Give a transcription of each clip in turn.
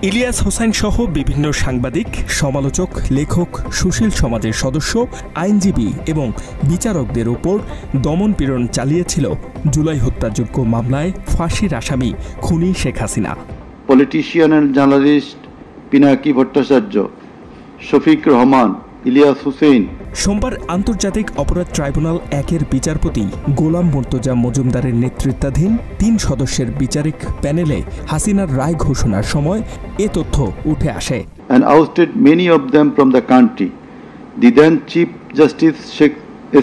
ইলিয়াস হোসেন সহ বিভিন্ন সাংবাদিক, সমালোচক, লেখক, সুশীল সমাজের সদস্য, আইনজীবী এবং বিচারকদের উপর দমন-পীড়ন চালিয়েছিল জুলাই হত্যাযোগ্য মামলায় ফাঁসির আসামি খুনি Sheikh Hasina. Politician and journalist Pinaki Bhattacharya, Shafiq Rahman, Ilias Hossain. সোমবার আন্তর্জাতিক অপরাধ ট্রাইব্যুনাল ১-এর বিচারপতি গোলাম মুর্তজা মজুমদারের নেতৃত্বাধীন ৩ সদস্যের বিচারিক প্যানেলে হাসিনার রায় ঘোষণার সময় এ তথ্য উঠে আসে। And ousted many of them from the country. The then Chief Justice Sheikh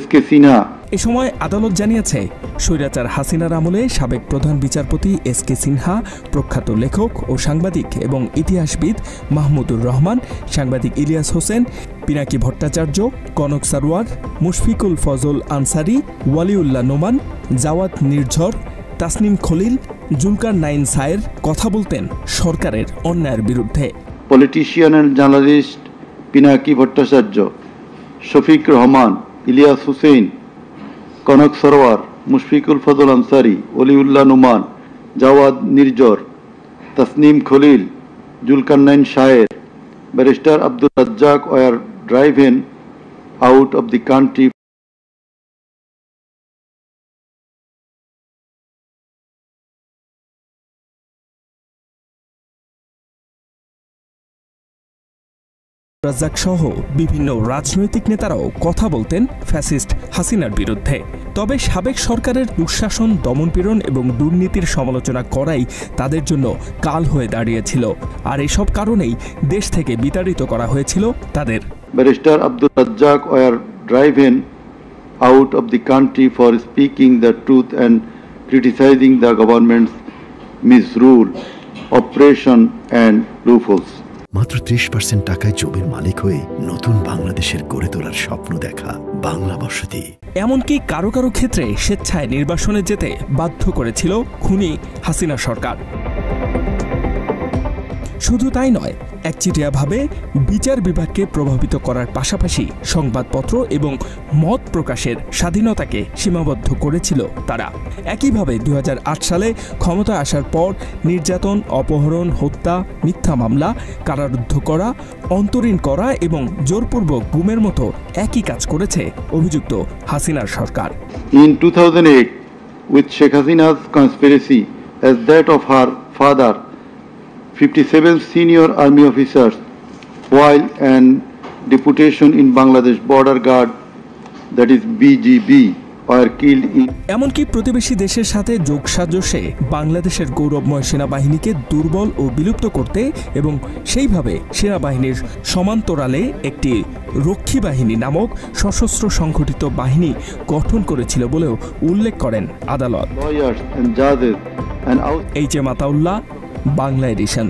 S.K. Sinha. এ সময় আদালত জানিয়েছে, স্বৈরাচার হাসিনার আমলে সাবেক প্রধান বিচারপতি এস.কে. সিনহা, প্রখ্যাত লেখক ও সাংবাদিক এবং ইতিহাসবিদ মাহমুদুর রহমান, সাংবাদিক ইলিয়াস হোসেন, পিনাকি ভট্টাচার্য, কনক সারোয়ার, মুশফিকুল ফজল আনসারি, ওয়ালিউল্লাহ নোমান, জাওয়াদ নির্ঝর, তাসনিম খলিল, জুলকারনাইন সায়ের কথা বলতেন সরকারের অন্যায়ের বিরুদ্ধে। Politician and journalist Pinaki Bhattacharya, Shafiq Rahman, Ilias Hossain, Kanak Sarwar, Mushfiqul Fazal Ansari, Waliullah Noman, Jawad Nirjhar, Tasneem Khalil, Zulkarnain Saer, barrister Abdur Razzaq were driven out of the country. Razzaq সহ বিভিন্ন রাজনৈতিক নেতারাও কথা বলতেন ফ্যাসিস্ট হাসিনার বিরুদ্ধে। তবে সাবেক সরকারের দুঃশাসন, দমনপীড়ন এবং দুর্নীতির সমালোচনা করাই তাদের জন্য কাল হয়ে দাঁড়িয়েছিল। আর এসব কারণেই দেশ থেকে বিতাড়িত করা হয়েছিল তাদের। Barrister Abdur Razzaq were driven out of the country for speaking the truth and criticizing the government's misrule, oppression and loopholes. মাত্র 30% টাকায় জমির মালিক হয়ে নতুন বাংলাদেশের গড়ে তোলার স্বপ্ন দেখা বাংলা বসতি। এমনকি কারো কারো ক্ষেত্রে স্বেচ্ছায় নির্বাসনে যেতে বাধ্য করেছিল খুনি হাসিনা সরকার। শুধু তাই নয়, একচেটিয়াভাবে বিচার বিভাগকে প্রভাবিত করার পাশাপাশি সংবাদপত্র এবং মত প্রকাশের স্বাধীনতাকে সীমাবদ্ধ করেছিল তারা। একইভাবে 2008 সালে ক্ষমতায় আসার পর নির্যাতন, অপহরণ, হত্যা, মিথ্যা মামলা, কারারুদ্ধ করা, অন্তরীণ করা এবং জোরপূর্বক গুমের মতো একই কাজ করেছে অভিযুক্ত হাসিনার সরকার। In 2008, with Sheikh Hasina's conspiracy as that of her father, 57 senior army officers, while an deputation in Bangladesh Border Guard, that is BGB, were killed in. এমনকি প্রতিবেশী দেশের সাথে যোগসাজশে বাংলাদেশের গৌরবময় সেনাবাহিনীকে দুর্বল ও বিলুপ্ত করতে এবং সেইভাবে সেনাবাহিনীর সমান্তরালে একটি রক্ষী বাহিনী নামক সশস্ত্র সংগঠিত বাহিনী গঠন করেছিল বলেও উল্লেখ করেন আদালত। Lawyers and judges and H M Ataullah, Bangla addition.